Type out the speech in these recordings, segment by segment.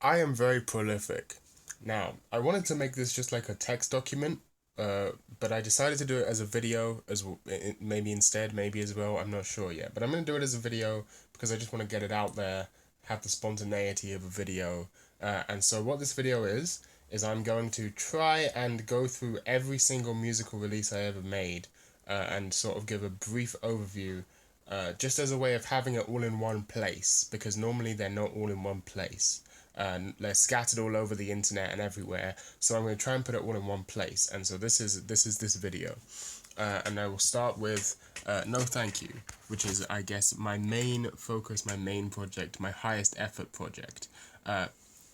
I am very prolific. Now, I wanted to make this just like a text document, but I decided to do it as a video as well, maybe instead, maybe as well. I'm not sure yet, but I'm gonna do it as a video because I just want to get it out there, have the spontaneity of a video. And so what this video is I'm going to try and go through every single musical release I ever made, and sort of give a brief overview, just as a way of having it all in one place, because normally they're not all in one place. They're scattered all over the internet and everywhere. So I'm going to try and put it all in one place. And so this is this video, and I will start with No Thank You, which is, I guess, my main focus, my main project, my highest effort project.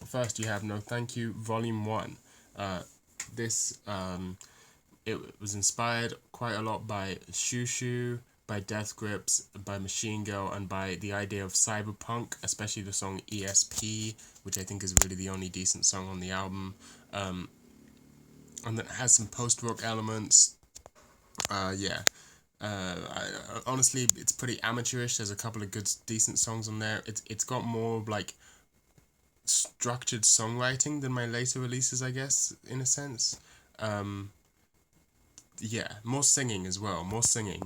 First, you have No Thank You, Volume 1. This It was inspired quite a lot by Shushu, by Death Grips, by Machine Girl, and by the idea of cyberpunk, especially the song ESP, which I think is really the only decent song on the album. And that has some post-rock elements. Yeah. Honestly, it's pretty amateurish. There's a couple of good, decent songs on there. It's got more like structured songwriting than my later releases, I guess, in a sense. Yeah, more singing as well, more singing.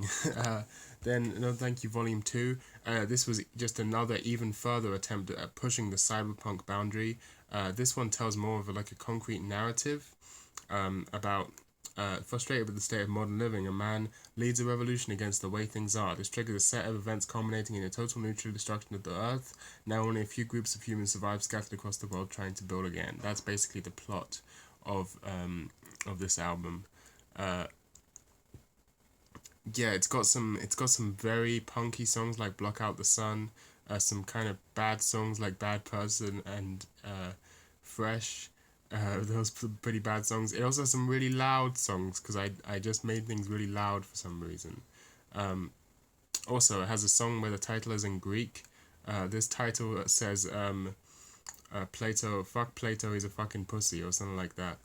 Then No Thank You Volume 2. This was just another even further attempt at pushing the cyberpunk boundary. This one tells more of like a concrete narrative, about frustrated with the state of modern living, a man leads a revolution against the way things are. This triggers a set of events culminating in a total nuclear destruction of the Earth. Now only a few groups of humans survive, scattered across the world, trying to build again. That's basically the plot of this album. Yeah, it's got some very punky songs like Block Out the Sun, some kind of bad songs like Bad Person and Fresh. Those pretty bad songs. It also has some really loud songs because I just made things really loud for some reason. Also, it has a song where the title is in Greek. This title says Plato, fuck Plato, he's a fucking pussy, or something like that.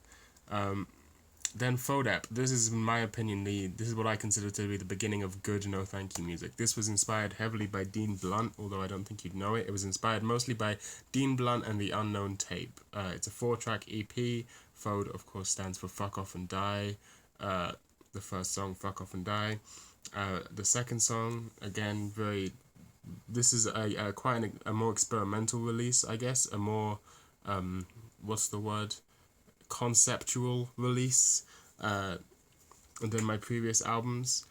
Then Fodep. This is, in my opinion, this is what I consider to be the beginning of good No Thank You music. This was inspired heavily by Dean Blunt, although I don't think you'd know it. It was inspired mostly by Dean Blunt and the Unknown Tape. It's a 4-track EP. Fode, of course, stands for Fuck Off and Die. The first song, Fuck Off and Die. The second song, again, very... This is a quite a more experimental release, I guess. A more... what's the word? Conceptual release, than my previous albums.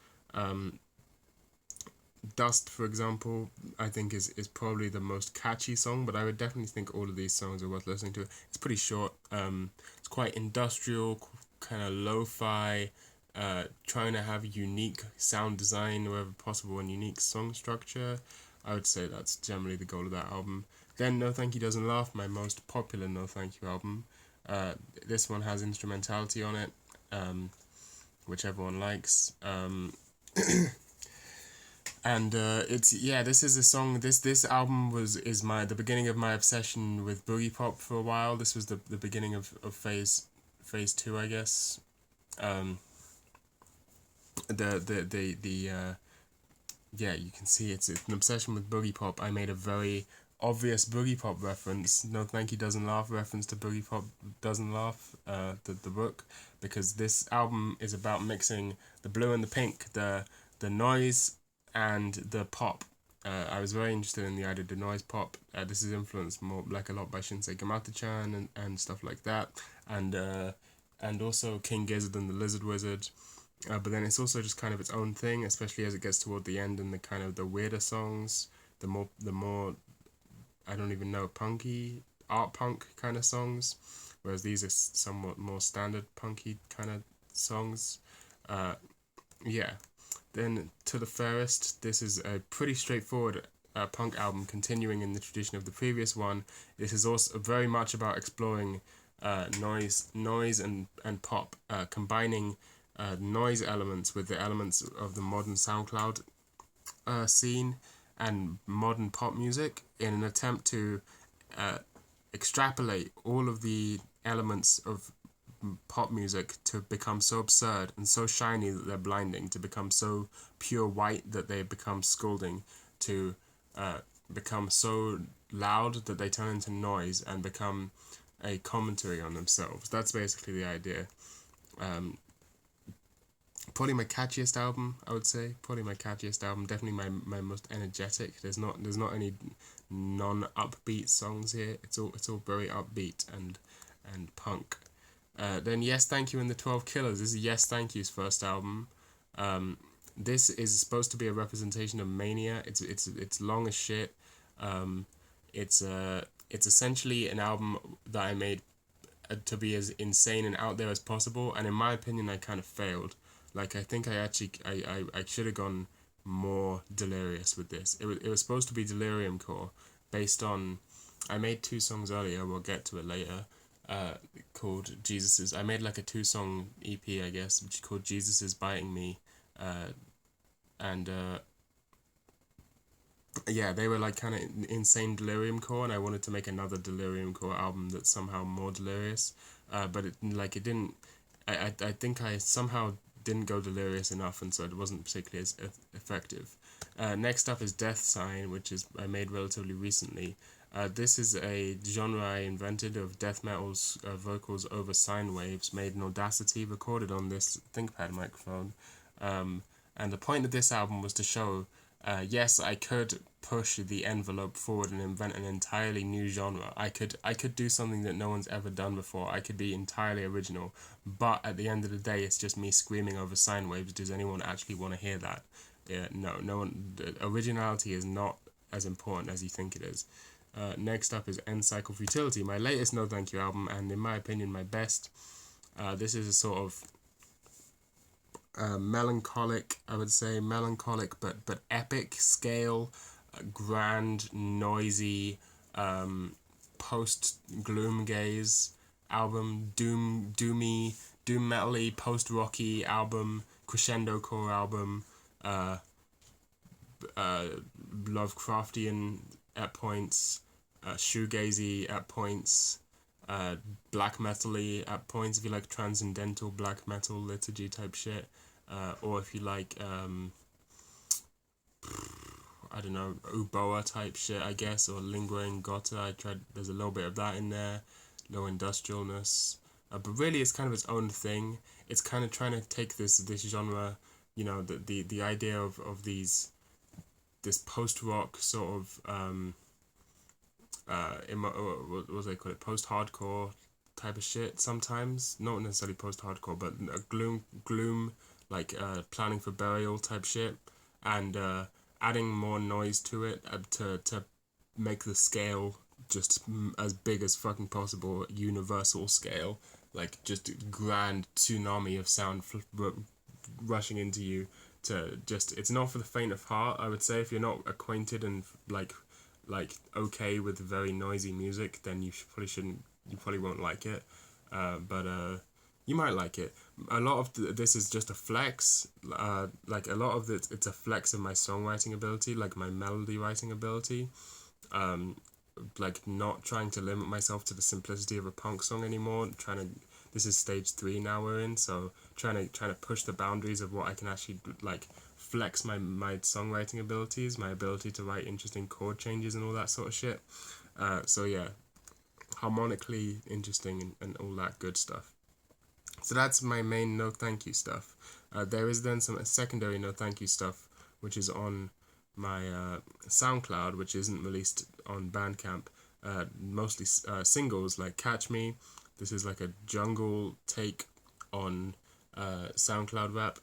Dust, for example, I think is probably the most catchy song, but I would definitely think all of these songs are worth listening to. It's pretty short. It's quite industrial, kind of lo-fi, trying to have unique sound design wherever possible and unique song structure. I would say that's generally the goal of that album. Then No Thank You Doesn't Laugh, my most popular No Thank You album. This one has instrumentality on it, which everyone likes. And it's, yeah, this is a song. This album is the beginning of my obsession with boogie pop for a while. This was the beginning of phase 2, I guess. Yeah, you can see it's an obsession with boogie pop. I made a very obvious boogie pop reference. No Thank You Doesn't Laugh reference to Boogie Pop Doesn't Laugh, the book, because this album is about mixing the blue and the pink, the noise and the pop. I was very interested in the idea of the noise pop. This is influenced more like a lot by Shinsei Gamata-chan and stuff like that, and also King Gizzard and the Lizard Wizard. But then it's also just kind of its own thing, especially as it gets toward the end and the kind of the weirder songs, the more I don't even know, punky, art punk kind of songs, whereas these are somewhat more standard punky kind of songs. Yeah. Then To the Fairest, this is a pretty straightforward punk album, continuing in the tradition of the previous one. This is also very much about exploring noise and pop, combining noise elements with the elements of the modern SoundCloud scene and modern pop music in an attempt to extrapolate all of the elements of pop music to become so absurd and so shiny that they're blinding, to become so pure white that they become scalding, to become so loud that they turn into noise and become a commentary on themselves. That's basically the idea. Um, Probably my catchiest album, I would say. Probably my catchiest album. Definitely my most energetic. There's not any non upbeat songs here. It's all very upbeat and punk. Then Yes Thank You and the 12 Killers. This is Yes Thank You's first album. Um, this is supposed to be a representation of Mania. It's long as shit. Um, it's essentially an album that I made to be as insane and out there as possible. And in my opinion, I kind of failed. Like I think I should have gone more delirious with this. It was supposed to be delirium core, based on. I made two songs earlier. We'll get to it later. Called Jesus's. I made like a 2-song EP, I guess, which is called Jesus is Biting Me, and yeah, they were like kind of insane delirium core, and I wanted to make another delirium core album that's somehow more delirious, but it didn't. I think I somehow didn't go delirious enough, and so it wasn't particularly as effective. Next up is Death Sign, which is I made relatively recently. This is a genre I invented of death metal's vocals over sine waves, made in Audacity, recorded on this ThinkPad microphone. And the point of this album was to show, yes, I could push the envelope forward and invent an entirely new genre. I could do something that no one's ever done before. I could be entirely original. But at the end of the day, it's just me screaming over sine waves. Does anyone actually want to hear that? Yeah, no one. Originality is not as important as you think it is. Next up is N-Cycle Futility, my latest No Thank You album, and in my opinion, my best. This is a sort of melancholic, I would say, melancholic but epic scale, grand, noisy, post gloom gaze album, doom metally, post rocky album, crescendo core album, Lovecraftian at points, shoegazy at points, black metal-y at points if you like transcendental black metal liturgy type shit, or if you like I don't know, Uboa type shit, I guess, or Lingua Ingota. There's a little bit of that in there, no industrialness, but really it's kind of its own thing. It's kind of trying to take this genre, the idea of this post rock sort of what was they call it, post hardcore type of shit. Sometimes not necessarily post hardcore, but gloom like planning for burial type shit, and adding more noise to it to make the scale just as big as fucking possible, universal scale, like just grand tsunami of sound rushing into you. To just, it's not for the faint of heart, I would say. If you're not acquainted and like okay with very noisy music, then you probably won't like it, but you might like it. A lot of this is just a flex, like a lot of it's a flex of my songwriting ability, like my melody writing ability, like not trying to limit myself to the simplicity of a punk song anymore, this is stage 3 now we're in, so trying to push the boundaries of what I can actually like flex my songwriting abilities, my ability to write interesting chord changes and all that sort of shit. So yeah, harmonically interesting and all that good stuff. So that's my main no thank you stuff. There is then some secondary no thank you stuff, which is on my SoundCloud, which isn't released on Bandcamp. Mostly singles like Catch Me. This is like a jungle take on SoundCloud rap.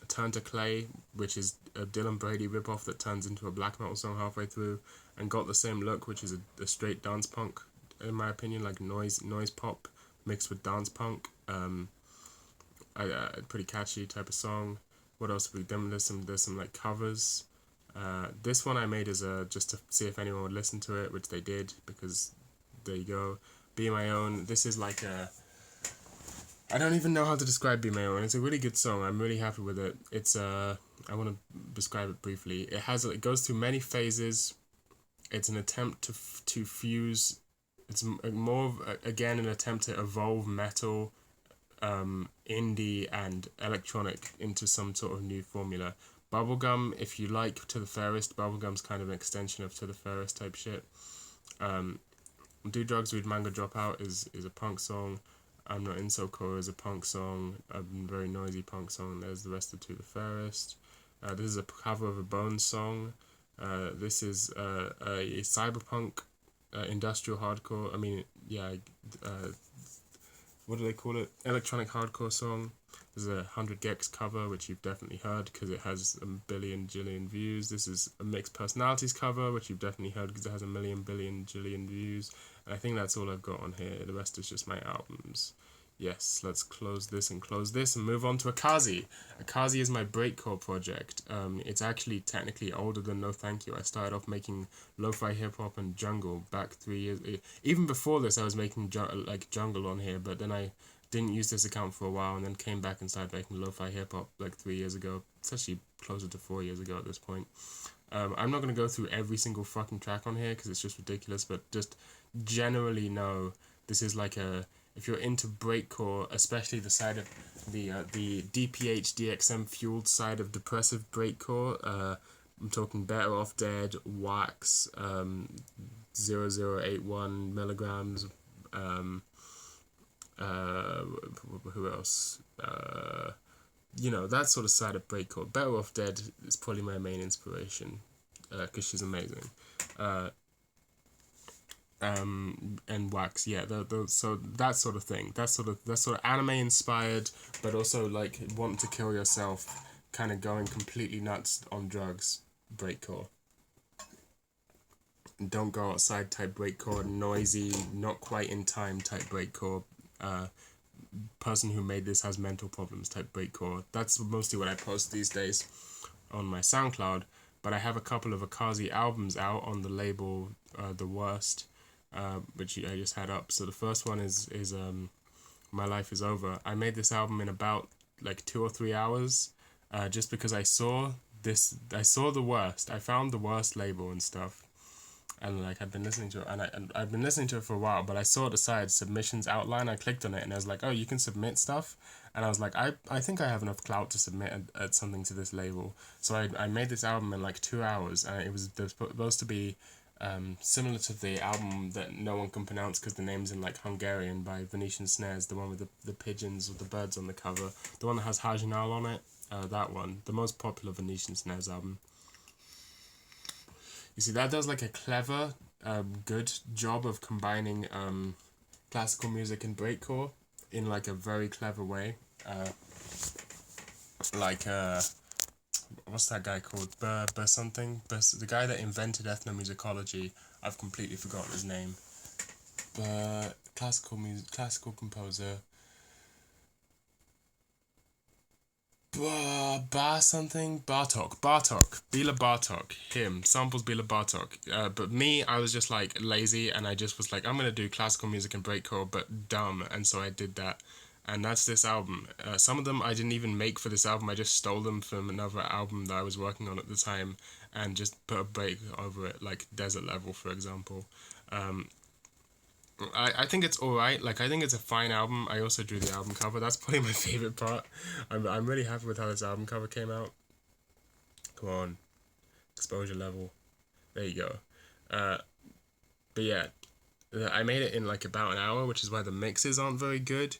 Turn to Clay, which is a Dylan Brady ripoff that turns into a black metal song halfway through, and Got the Same Look, which is a straight dance punk, in my opinion, like noise pop mixed with dance punk. Pretty catchy type of song. What else have we done? There's some like covers. This one I made is just to see if anyone would listen to it, which they did, because there you go. Be My Own. This is like I don't even know how to describe Be My Own. It's a really good song. I'm really happy with it. It's I want to describe it briefly. It goes through many phases. It's an attempt to fuse. It's more of, again, an attempt to evolve metal, indie and electronic into some sort of new formula. Bubblegum, if you like To the Fairest, Bubblegum's kind of an extension of To the Fairest type shit. Do Drugs Read Manga Dropout is a punk song. I'm Not In So Core is a punk song, a very noisy punk song. There's The Rest of To The Fairest. This is a cover of a Bones song. This is a cyberpunk industrial hardcore. I mean, yeah, uh, what do they call it? Electronic hardcore song. There's a 100 Gex cover, which you've definitely heard because it has a billion jillion views. This is a Mixed Personalities cover, which you've definitely heard because it has a million billion jillion views. And I think that's all I've got on here. The rest is just my albums. Yes, let's close this and move on to Akazi. Akazi is my breakcore project. It's actually technically older than No Thank You. I started off making lo-fi hip-hop and jungle back 3 years. Even before this, I was making jungle on here, but then I didn't use this account for a while and then came back and started making lo-fi hip-hop like 3 years ago. It's actually closer to 4 years ago at this point. I'm not going to go through every single fucking track on here because it's just ridiculous, but just generally know this is like if you're into breakcore, especially the side of the DPH DXM fueled side of depressive breakcore, I'm talking Better Off Dead, Wax, 0081 milligrams, who else? That sort of side of breakcore. Better Off Dead is probably my main inspiration because she's amazing. And Wax, yeah, so that sort of thing, that sort of anime inspired, but also like wanting to kill yourself, kind of going completely nuts on drugs, breakcore. Don't go outside type breakcore, noisy, not quite in time type breakcore. Person who made this has mental problems type breakcore. That's mostly what I post these days on my SoundCloud. But I have a couple of Akazi albums out on the label The Worst, which I just had up. So the first one is My Life Is Over. I made this album in about like 2 or 3 hours, just because I saw The Worst. I found The Worst label and stuff, and like I've been listening to it, and I've been listening to it for a while. But I saw the side submissions outline. I clicked on it, and I was like, oh, you can submit stuff. And I was like, I think I have enough clout to submit something to this label. So I made this album in like 2 hours, and it was supposed to be similar to the album that no one can pronounce because the name's in like Hungarian by Venetian Snares, the one with the pigeons with the birds on the cover, the one that has Hajinal on it, that one, the most popular Venetian Snares album. You see, that does like a clever, good job of combining classical music and breakcore in like a very clever way. What's that guy called? Something? The guy that invented ethnomusicology. I've completely forgotten his name. Classical composer. Bartok, Bela Bartok, him, samples Bela Bartok. But me, I was just like lazy, and I just was like, I'm gonna do classical music and breakcore, but dumb, and so I did that, and that's this album. Some of them I didn't even make for this album. I just stole them from another album that I was working on at the time, and just put a break over it, like Desert Level, for example. I think it's alright. Like, I think it's a fine album. I also drew the album cover. That's probably my favourite part. I'm really happy with how this album cover came out. Come on. Exposure level. There you go. But yeah, I made it in like about an hour, which is why the mixes aren't very good.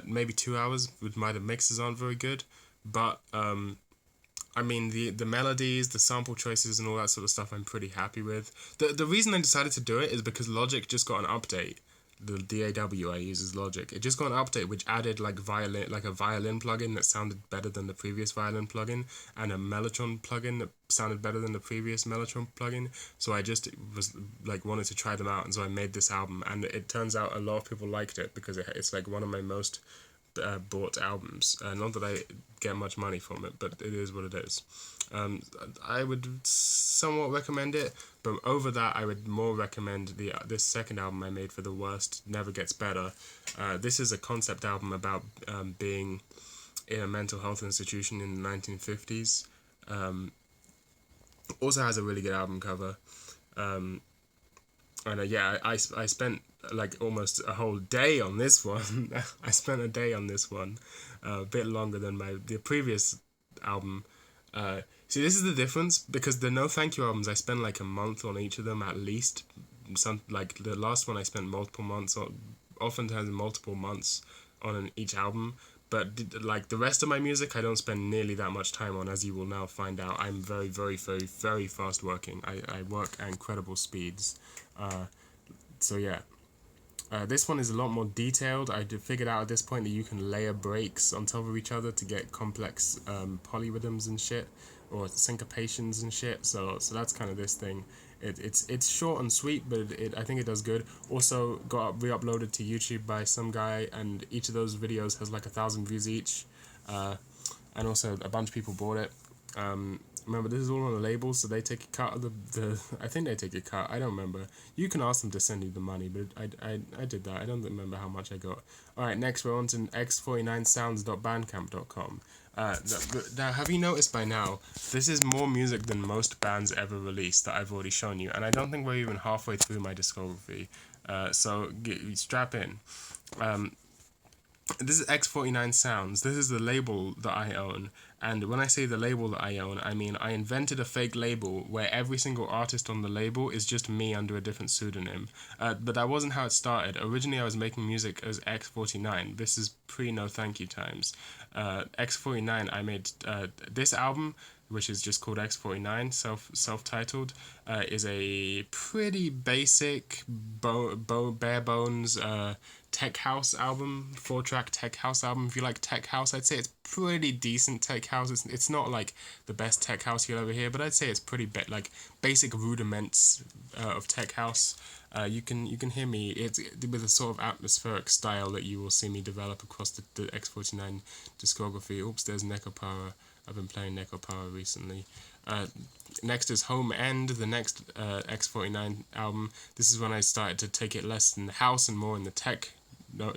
Maybe 2 hours, with why the mixes aren't very good. But, I mean, the melodies, the sample choices, and all that sort of stuff I'm pretty happy with. The reason I decided to do it is because Logic just got an update. The DAW I use is Logic. It just got an update which added like a violin plugin that sounded better than the previous violin plugin, and a Mellotron plugin that sounded better than the previous Mellotron plugin. So I just was like wanted to try them out, and so I made this album. And it turns out a lot of people liked it because it's like one of my most bought albums. Not that I get much money from it, but it is what it is. I would somewhat recommend it, but over that I would more recommend this second album I made for The Worst, Never Gets Better. This is a concept album about being in a mental health institution in the 1950s. Also has a really good album cover. And yeah, I spent like almost a whole day on this one. I spent a day on this one, a bit longer than the previous album. See, this is the difference, because the No Thank You albums, I spend like a month on each of them at least, some like the last one I spent multiple months on, oftentimes multiple months on each album. But like the rest of my music, I don't spend nearly that much time on, as you will now find out. I'm very, very, very, very fast working. I work at incredible speeds. So yeah, this one is a lot more detailed. I figured out at this point that you can layer breaks on top of each other to get complex polyrhythms and shit, or syncopations and shit. So that's kind of this thing. It's short and sweet, but I think it does good. Also got re-uploaded to YouTube by some guy, and each of those videos has like 1,000 views each, and also a bunch of people bought it. Remember, this is all on the label, so they take a cut of the I think they take a cut. I don't remember. You can ask them to send you the money, but I did that. I don't remember how much I got. Alright, next we're on to x49sounds.bandcamp.com. Now, have you noticed by now, this is more music than most bands ever released that I've already shown you, and I don't think we're even halfway through my discography. So strap in. This is X49 Sounds. This is the label that I own. And when I say the label that I own, I mean I invented a fake label where every single artist on the label is just me under a different pseudonym. But that wasn't how it started. Originally, I was making music as X49. This is pre-No Thank You times. X49, I made this album, which is just called X49, self-titled, is a pretty basic, bare bones tech house album, 4-track tech house album. If you like tech house, I'd say it's pretty decent tech house. It's not like the best tech house you'll ever hear, but I'd say it's pretty like basic rudiments of tech house. You can hear me. It's with a sort of atmospheric style that you will see me develop across the X49 discography. Oops, there's Neko Power. I've been playing Neko Power recently. Next is Home End, the next X49 album. This is when I started to take it less in the house and more in the tech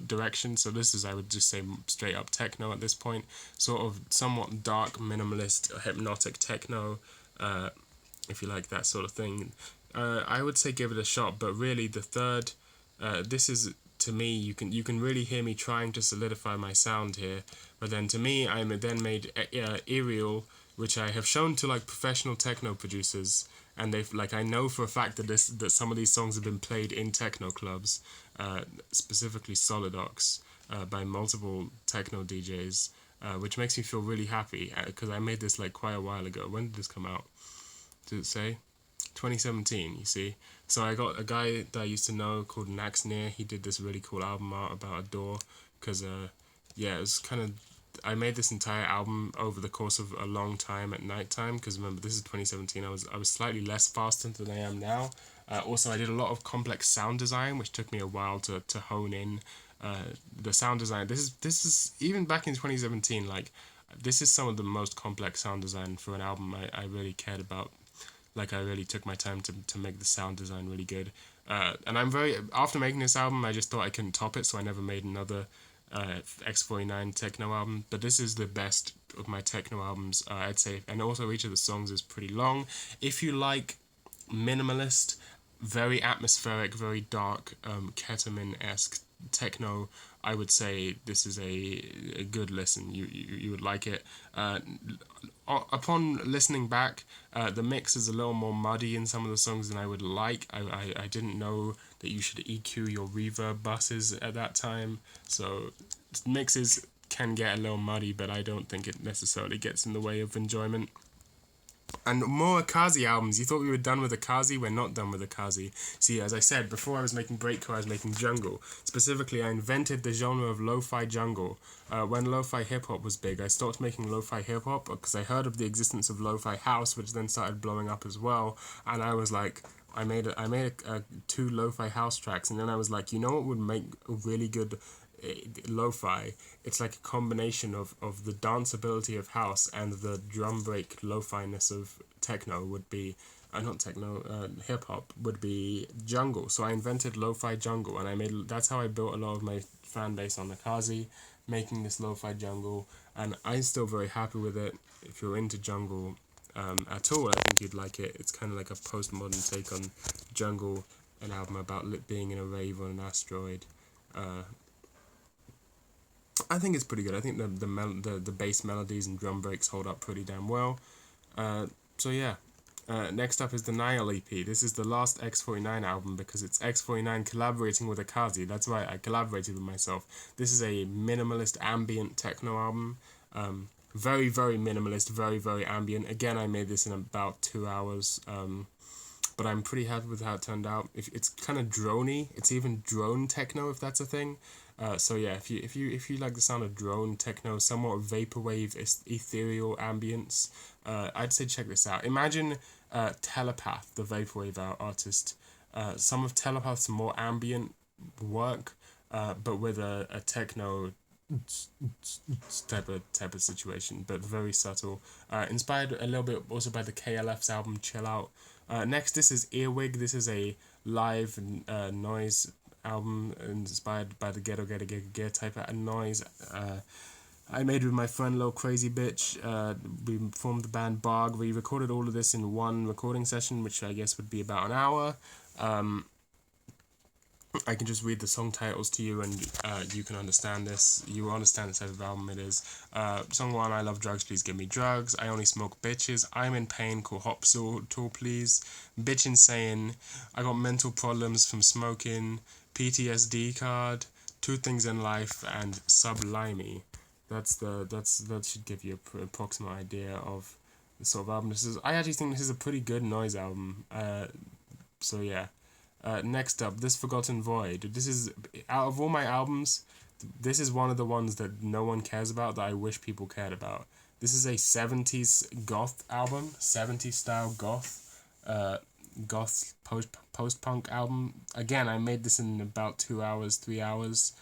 direction. So this is, I would just say, straight up techno at this point. Sort of somewhat dark, minimalist, hypnotic techno, if you like that sort of thing. I would say give it a shot, but really the third, this is, to me, you can really hear me trying to solidify my sound here. But then to me, I then made Aerial, which I have shown to like professional techno producers, and they've like, I know for a fact that some of these songs have been played in techno clubs, specifically Solidox, by multiple techno DJs, which makes me feel really happy because I made this like quite a while ago. When did this come out? Did it say? 2017, you see. So I got a guy that I used to know called Naxnir. He did this really cool album art about a door, because yeah, it was kind of, I made this entire album over the course of a long time at night time, because remember, this is 2017. I was slightly less fasted than I am now. Also, I did a lot of complex sound design, which took me a while to hone in. The sound design, this is even back in 2017, like, this is some of the most complex sound design for an album I really cared about. Like, I really took my time to make the sound design really good. And after making this album, I just thought I couldn't top it, so I never made another X49 techno album. But this is the best of my techno albums, I'd say. And also, each of the songs is pretty long. If you like minimalist, very atmospheric, very dark, ketamine-esque techno, I would say this is a good listen. You would like it. Upon listening back, the mix is a little more muddy in some of the songs than I would like. I didn't know that you should EQ your reverb buses at that time, so mixes can get a little muddy, but I don't think it necessarily gets in the way of enjoyment. And more Kazi albums. You thought we were done with the Kazi? We're not done with the Kazi. See, as I said, before I was making breakcore, I was making jungle. Specifically, I invented the genre of lo-fi jungle. When lo-fi hip-hop was big, I stopped making lo-fi hip-hop because I heard of the existence of lo-fi house, which then started blowing up as well. And I was like, I made 2 lo-fi house tracks, and then I was like, you know what would make a really good lo-fi? It's like a combination of the danceability of house and the drum break lo-fi-ness of techno would be, not techno, hip-hop would be jungle. So I invented lo-fi jungle, and that's how I built a lot of my fan base on the Kazi, making this lo-fi jungle, and I'm still very happy with it. If you're into jungle at all, I think you'd like it. It's kind of like a postmodern take on jungle, an album about being in a rave on an asteroid. I think it's pretty good. I think the bass melodies and drum breaks hold up pretty damn well. So yeah, Next up is the Nile EP. This is the last X49 album because it's X49 collaborating with a Kazi. That's why I collaborated with myself. This is a minimalist ambient techno album. Very, very minimalist, very, very ambient. Again, I made this in about 2 hours. But I'm pretty happy with how it turned out. It's kind of drony. It's even drone techno, if that's a thing. So yeah, if you like the sound of drone techno, somewhat vaporwave, ethereal ambience, I'd say check this out. Imagine Telepath, the vaporwave artist. Some of Telepath's more ambient work, but with a techno type of situation, but very subtle. Inspired a little bit also by the KLF's album Chill Out. Next, this is Earwig. This is a live noise album inspired by the ghetto type of noise. I made with my friend Lil Crazy Bitch. We formed the band Bog. We recorded all of this in one recording session, which I guess would be about an hour. I can just read the song titles to you and you can understand this. You will understand the type of album it is. Song 1, I love drugs, please give me drugs. I only smoke bitches. I'm in pain, call Hopsol, tool please. Bitch insane. I got mental problems from smoking. PTSD card. Two things in life and sublimey. That should give you an approximate idea of the sort of album this is. I actually think this is a pretty good noise album. So yeah. Next up, This Forgotten Void. This is, out of all my albums, this is one of the ones that no one cares about that I wish people cared about. This is a 70s goth album, 70s style goth, post-punk album. Again, I made this in about 2 hours, 3 hours.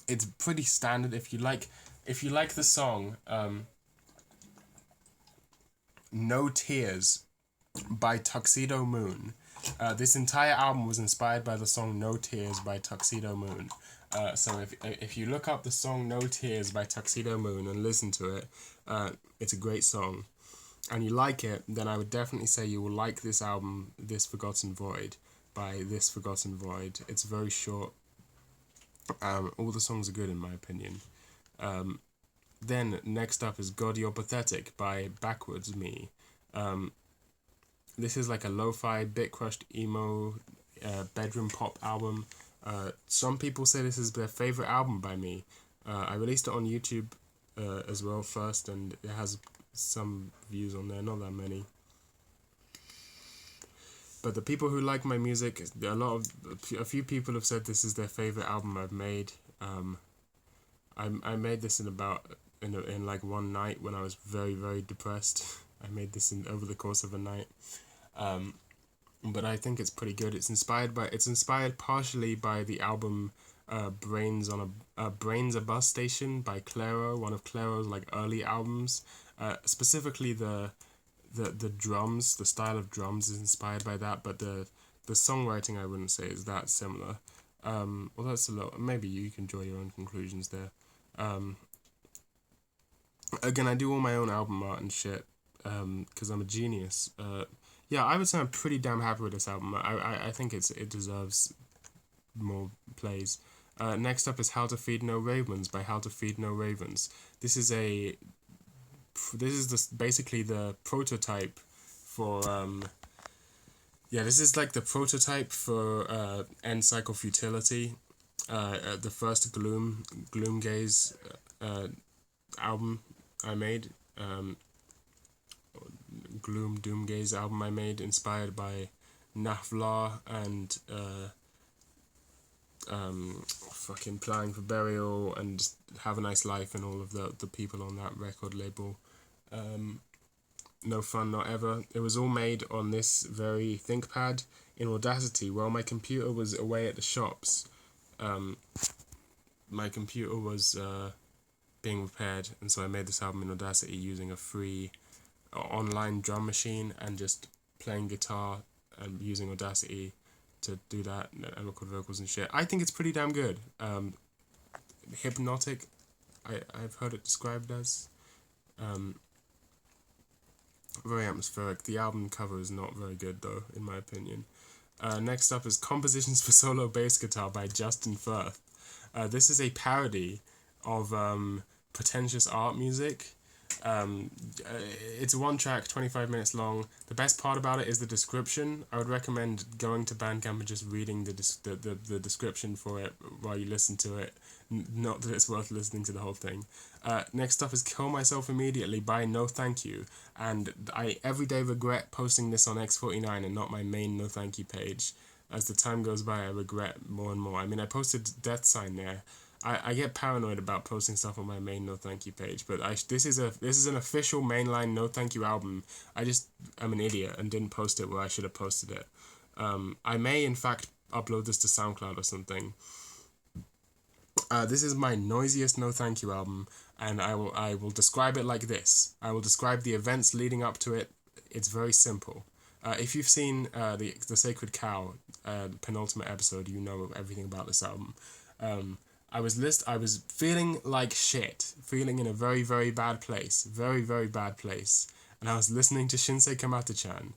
It's pretty standard. If you like the song, No Tears by Tuxedo Moon. This entire album was inspired by the song No Tears by Tuxedo Moon. So if you look up the song No Tears by Tuxedo Moon and listen to it, it's a great song, and you like it, then I would definitely say you will like this album, This Forgotten Void by This Forgotten Void. It's very short. All the songs are good in my opinion. Then next up is God You're Pathetic by Backwards Me. This is like a lo-fi, bit-crushed emo, bedroom pop album. Some people say this is their favourite album by me. I released it on YouTube as well first, and it has some views on there, not that many. But the people who like my music, a few people have said this is their favourite album I've made. I made this in like one night when I was very, very depressed. I made this over the course of a night. But I think it's pretty good. It's inspired partially by the album Brains a Bus Station by Clairo, one of Clairo's like early albums. Specifically the drums, the style of drums is inspired by that, but the songwriting I wouldn't say is that similar. Well, that's a lot. Maybe you can draw your own conclusions there. Again, I do all my own album art and shit, because I'm a genius. Yeah, I would say I'm pretty damn happy with this album. I think it deserves more plays. Next up is How to Feed No Ravens by How to Feed No Ravens. This is basically the prototype for this is like the prototype for End Cycle Futility, the first gloom gaze album I made. Gloom Doomgaze album I made, inspired by Nafla and fucking Plowing for Burial and Have a Nice Life and all of the people on that record label. No Fun Not Ever. It was all made on this very ThinkPad in Audacity while my computer was away at the shops. My computer was being repaired, and so I made this album in Audacity using a free online drum machine and just playing guitar and using Audacity to do that and record vocals and shit. I think it's pretty damn good. Hypnotic, I've heard it described as. Very atmospheric. The album cover is not very good though, in my opinion. Next up is Compositions for Solo Bass Guitar by Justin Firth. This is a parody of pretentious art music. It's one track, 25 minutes long. The best part about it is the description. I would recommend going to Bandcamp and just reading the description for it while you listen to it. Not that it's worth listening to the whole thing. Next up is Kill Myself Immediately by No Thank You. And I every day regret posting this on X49 and not my main No Thank You page. As the time goes by, I regret more and more. I mean, I posted Death Sign there. I get paranoid about posting stuff on my main No Thank You page, but this is an official mainline No Thank You album. I'm an idiot and didn't post it where I should have posted it. I may in fact upload this to SoundCloud or something. This is my noisiest No Thank You album, and I will describe it like this. I will describe the events leading up to it. It's very simple. If you've seen the Sacred Cow penultimate episode, you know everything about this album. I was feeling like shit, feeling in a very, very bad place, and I was listening to Shinsei Kamata-chan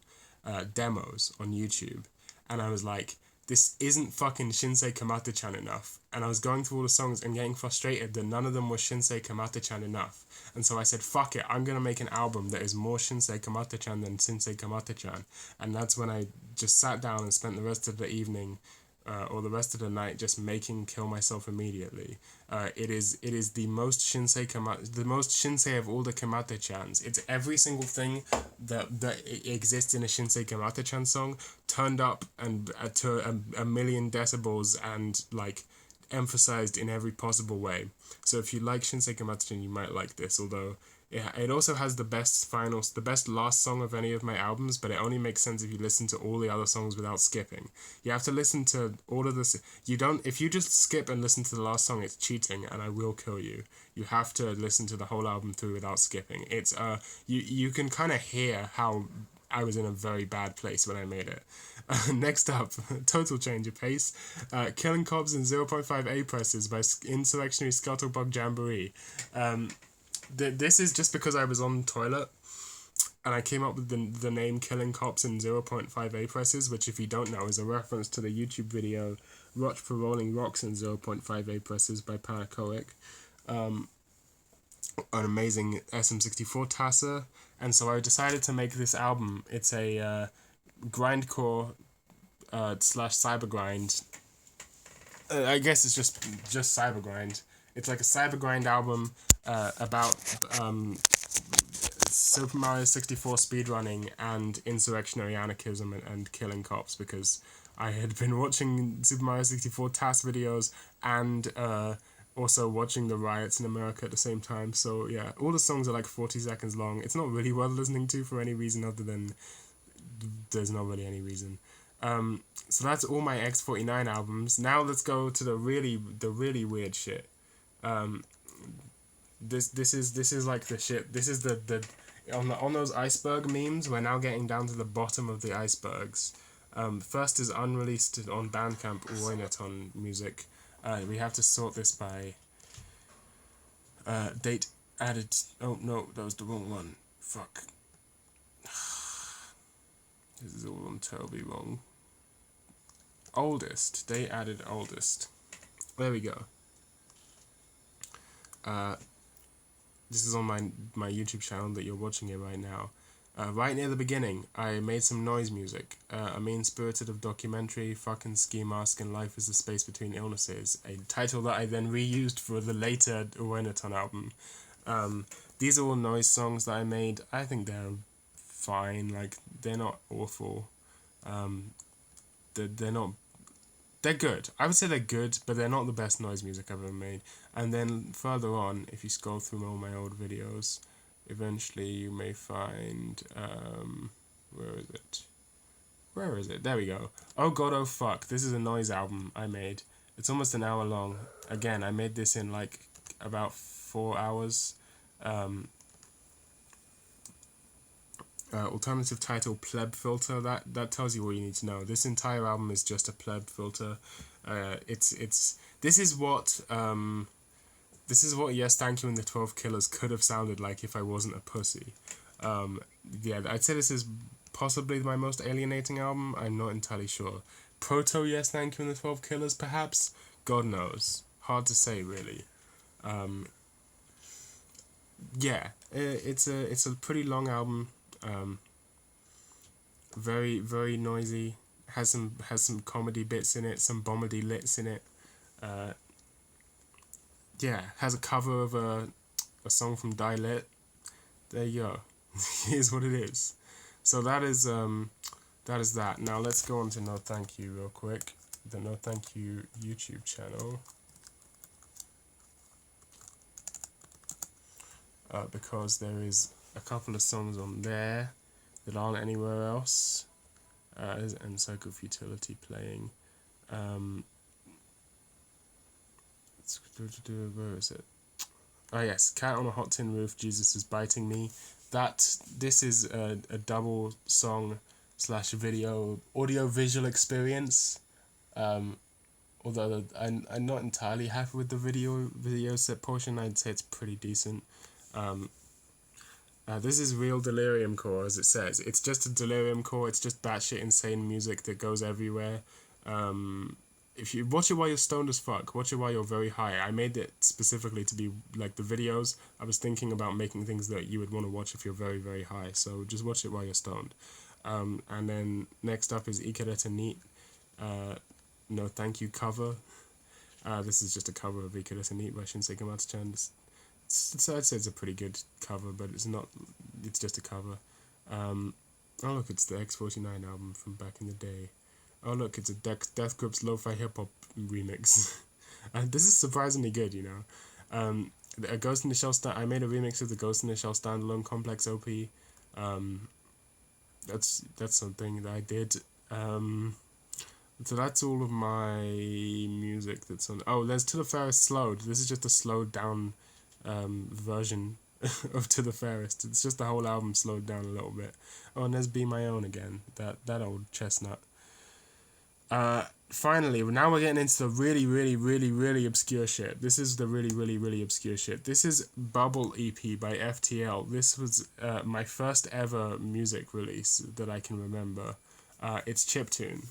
demos on YouTube, and I was like, this isn't fucking Shinsei Kamata-chan enough, and I was going through all the songs and getting frustrated that none of them were Shinsei Kamata-chan enough, and so I said, fuck it, I'm gonna make an album that is more Shinsei Kamata-chan than Shinsei Kamata-chan, and that's when I just sat down and spent the rest of the evening or the rest of the night just making Kill Myself Immediately. It is the most Shinsei of all the Kamata-chans. It's every single thing that exists in a Shinsei Kamata-chan song turned up and to a million decibels and like emphasized in every possible way. So if you like Shinsei Kamata-chan, you might like this, although it also has the best last song of any of my albums, but it only makes sense if you listen to all the other songs without skipping. You have to listen to all of this. If you just skip and listen to the last song, it's cheating, and I will kill you. You have to listen to the whole album through without skipping. It's you can kind of hear how I was in a very bad place when I made it. Next up, total change of pace. Killing Cops in 0.5 A presses by Insurrectionary Scuttlebug Jamboree. This is just because I was on the toilet and I came up with the name Killing Cops in 0.5 A presses, which if you don't know is a reference to the YouTube video Watch for Rolling Rocks in 0.5 A presses by Paracoic, an amazing SM64 tasser, and so I decided to make this album. It's a grindcore / cyber grind. I guess it's just cyber grind. It's like a cyber grind album about Super Mario 64 speedrunning and insurrectionary anarchism and killing cops, because I had been watching Super Mario 64 TAS videos and also watching the riots in America at the same time. So yeah, all the songs are like 40 seconds long. It's not really worth listening to for any reason other than there's not really any reason. So that's all my X49 albums. Now let's go to the really weird shit. This is like the shit. This is the on those iceberg memes. We're now getting down to the bottom of the icebergs. First is unreleased on Bandcamp Equinox music. We have to sort this by date added. Oh no, that was the wrong one. Fuck. This is all terribly wrong. Oldest. Date added oldest. There we go. This is on my YouTube channel that you're watching it right now. Right near the beginning, I made some noise music. A mean-spirited of documentary, fucking ski mask, and life is the space between illnesses. A title that I then reused for the later Uenaton album. These are all noise songs that I made. I think they're fine. Like, they're not awful. They're good. I would say they're good, but they're not the best noise music I've ever made. And then further on, if you scroll through all my old videos, eventually you may find, where is it? There we go. Oh God, oh fuck. This is a noise album I made. It's almost an hour long. Again, I made this in like about 4 hours. Alternative title Pleb Filter. That tells you all you need to know. This entire album is just a Pleb Filter. This is what Yes Thank You and the 12 Killers could have sounded like if I wasn't a pussy. Yeah, I'd say this is possibly my most alienating album. I'm not entirely sure. Proto Yes Thank You and the 12 Killers, perhaps? God knows. Hard to say, really. Yeah, It's a pretty long album. Very very noisy. Has some comedy bits in it. Some bomedy lits in it. Uh, yeah, has a cover of a song from Die Lit. There you go. Here's what it is. So that is that. Now let's go on to No Thank You real quick. The No Thank You YouTube channel. Because there is a couple of songs on there that aren't anywhere else. And Psycho Futility playing. Where is it? Oh yes, Cat on a Hot Tin Roof, Jesus is Biting Me. This is a double song / video audio visual experience. Although I'm not entirely happy with the video set portion, I'd say it's pretty decent. This is real delirium core, as it says. It's just a delirium core. It's just batshit insane music that goes everywhere. If you watch it while you're stoned as fuck, watch it while you're very high. I made it specifically to be like the videos. I was thinking about making things that you would want to watch if you're very, very high. So just watch it while you're stoned. And then next up is Ikereta Neat. No Thank You cover. This is just a cover of Ikereta Neat by Shinsei Gamatsu-chan. I'd say it's a pretty good cover, but it's not. It's just a cover. Oh look, it's the X49 album from back in the day. Oh look, it's a Death Grips Lo-Fi Hip Hop remix. This is surprisingly good, you know. A Ghost in the Shell I made a remix of the Ghost in the Shell standalone Complex OP. That's something that I did. So that's all of my music that's on. Oh, there's To the Fairest Slowed. This is just a slowed down version of To the Fairest. It's just the whole album slowed down a little bit. Oh, and there's Be My Own again. That old chestnut. Finally, now we're getting into the really, really, really, really obscure shit. This is the really, really, really obscure shit. This is Bubble EP by FTL. This was my first ever music release that I can remember. It's chiptune.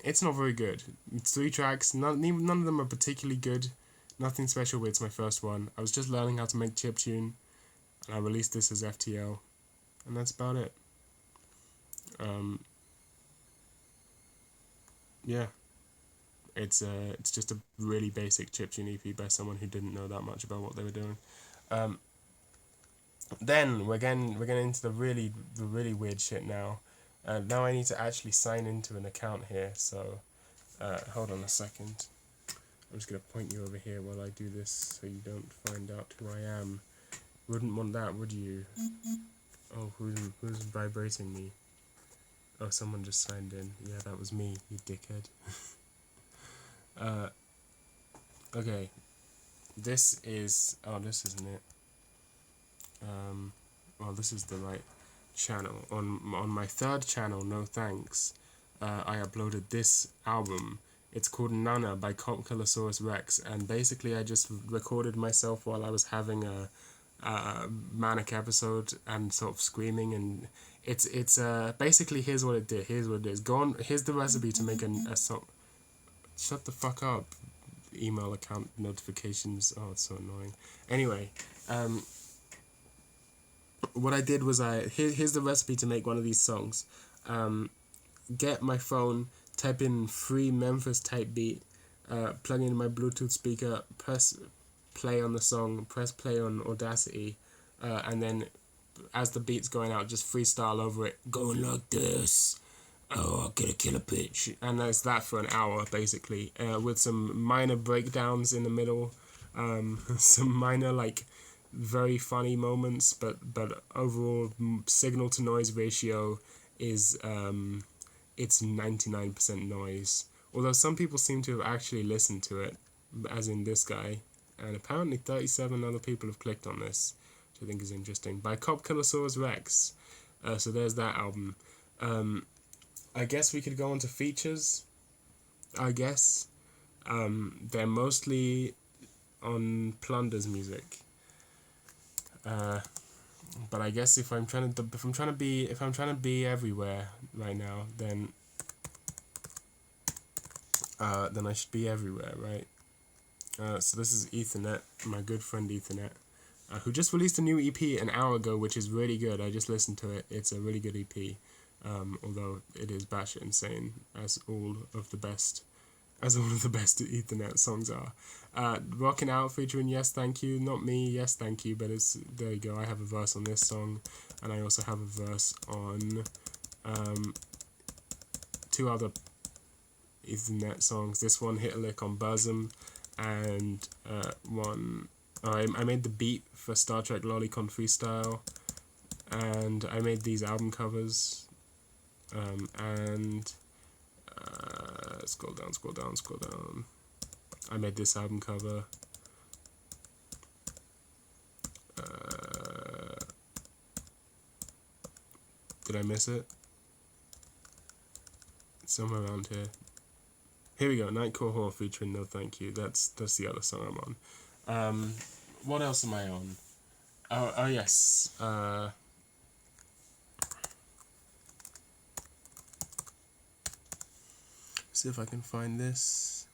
It's not very good. It's 3 tracks. None of them are particularly good. Nothing special, but it's my first one. I was just learning how to make chiptune, and I released this as FTL, and that's about it. Yeah, it's just a really basic chiptune EP by someone who didn't know that much about what they were doing. Then we're getting into the really weird shit now. Now I need to actually sign into an account here. So hold on a second. I'm just gonna point you over here while I do this, so you don't find out who I am. Wouldn't want that, would you? Oh, who's vibrating me? Oh, someone just signed in. Yeah, that was me, you dickhead. Okay. This is... Oh, this isn't it. Well, this is the right channel. On my third channel, No Thanks, I uploaded this album. It's called Nana by Copkilosaurus Rex, and basically I just recorded myself while I was having a manic episode and sort of screaming, and it's basically here's what it did. Here's what it is. Go on. Here's the recipe to make a song. Shut the fuck up. Email account notifications. Oh, it's so annoying. Anyway, what I did was here's the recipe to make one of these songs. Get my phone, type in free Memphis type beat, plug in my Bluetooth speaker, press play on the song, press play on Audacity, and then as the beat's going out, just freestyle over it, going like this. Oh, I'll get a killer pitch. And that's that for an hour, basically, with some minor breakdowns in the middle, some minor, like, very funny moments, but overall signal to noise ratio is, it's 99% noise. Although some people seem to have actually listened to it, as in this guy, and apparently 37 other people have clicked on this, which I think is interesting, by Copkilosaurus Rex. So there's that album. I guess we could go on to features, I guess. They're mostly on Plunder's music. But I guess if I'm trying to be everywhere right now, then I should be everywhere, right? So this is Ethernet, my good friend Ethernet. who just released a new EP an hour ago, which is really good. I just listened to it. It's a really good EP, although it is batshit insane, as all of the best Ethernet songs are. Rockin' Out featuring Yes Thank You, not me, Yes Thank You, but it's, there you go, I have a verse on this song, and I also have a verse on two other Ethernet songs. This one, Hit a Lick on Bosom, and I made the beat for Star Trek Lolicon Freestyle, and I made these album covers, and scroll down. I made this album cover. Did I miss it? Somewhere around here. Here we go, Nightcore Whore featuring No Thank You. That's the other song I'm on. What else am I on? Oh yes. See if I can find this.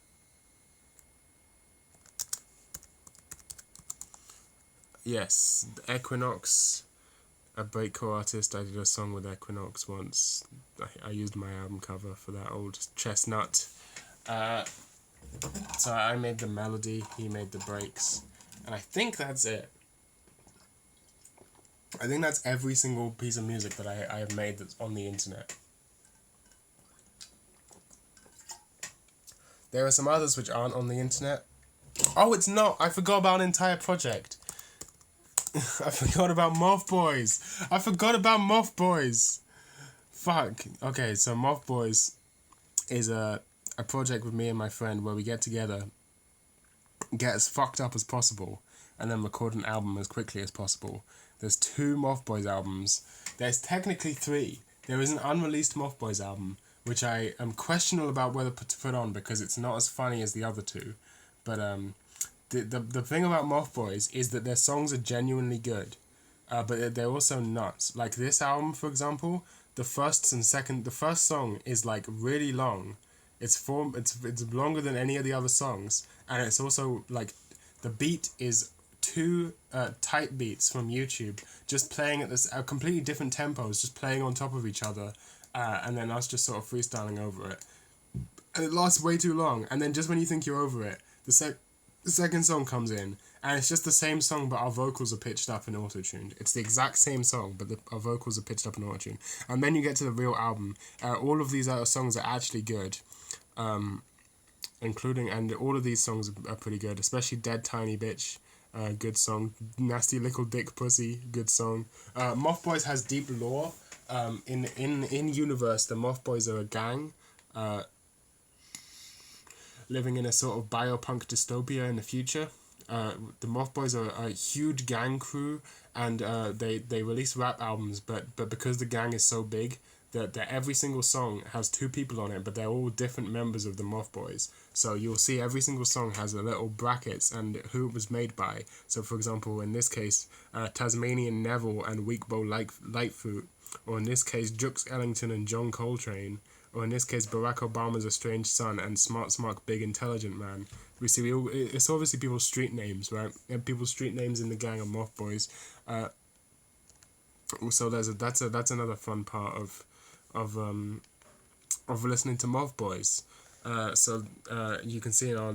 Yes, Equinox, a breakcore artist. I did a song with Equinox once. I used my album cover for that old chestnut. So I made the melody, he made the breaks, and I think that's it. I think that's every single piece of music that I have made that's on the internet. There are some others which aren't on the internet. Oh, it's not! I forgot about an entire project. I forgot about Moth Boys! Fuck. Okay, so Moth Boys is a project with me and my friend where we get together, get as fucked up as possible, and then record an album as quickly as possible. There's 2 Moth Boys albums. There's technically 3. There is an unreleased Moth Boys album, which I am questionable about whether to put on because it's not as funny as the other 2. But the thing about Moth Boys is that their songs are genuinely good, but they're also nuts. Like this album, for example, the first song is like really long. It's longer than any of the other songs, and it's also like the beat is 2 tight beats from YouTube, just playing at this completely different tempos, just playing on top of each other, and then us just sort of freestyling over it. And it lasts way too long, and then just when you think you're over it, the second song comes in, and it's just the same song, but our vocals are pitched up and auto-tuned. It's the exact same song, but our vocals are pitched up and auto-tuned. And then you get to the real album. All of these other songs are actually good. And all of these songs are pretty good, especially Dead Tiny Bitch, good song. Nasty Little Dick Pussy, good song. Moth Boys has deep lore. In universe, the Moth Boys are a gang, living in a sort of biopunk dystopia in the future. The Moth Boys are a huge gang crew, and they release rap albums, but because the gang is so big, that every single song has 2 people on it, but they're all different members of the Moth Boys. So you'll see every single song has a little brackets and who it was made by. So for example, in this case, Tasmanian Neville and Weekbow Lightfoot, or in this case, Jux Ellington and John Coltrane, or in this case, Barack Obama's estranged son and Smart Big Intelligent Man. It's obviously people's street names, right? And people's street names in the gang are Moth Boys. So that's another fun part of listening to Moth Boys. So you can see in our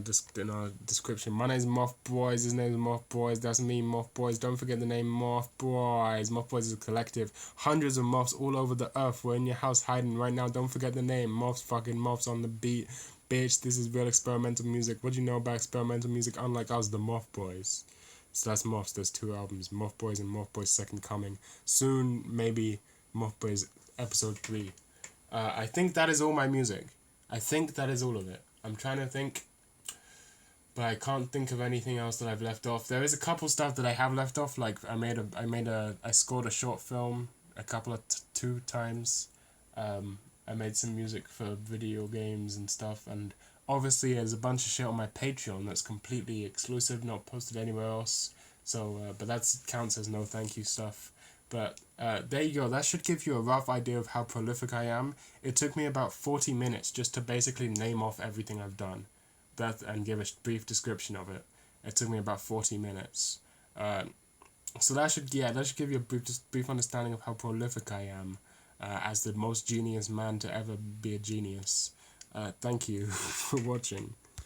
description, my name's Moth Boys, his name's Moth Boys, that's me, Moth Boys. Don't forget the name Moth Boys. Moth Boys is a collective. Hundreds of moths all over the earth. We're in your house hiding right now. Don't forget the name. Moths on the beat. Bitch, this is real experimental music. What do you know about experimental music? Unlike us, the Moth Boys. So that's Moths. There's 2 albums, Moth Boys and Moth Boys Second Coming. Soon, maybe Moth Boys Episode 3. I think that is all my music. I think that is all of it. I'm trying to think, but I can't think of anything else that I've left off. There is a couple stuff that I have left off. Like I scored a short film a couple of 2 times. I made some music for video games and stuff, and obviously there's a bunch of shit on my Patreon that's completely exclusive, not posted anywhere else. So, but that counts as no thank you stuff. But there you go. That should give you a rough idea of how prolific I am. It took me about 40 minutes just to basically name off everything I've done, and give a brief description of it. It took me about 40 minutes. So that should give you a brief understanding of how prolific I am, as the most genius man to ever be a genius. Thank you for watching.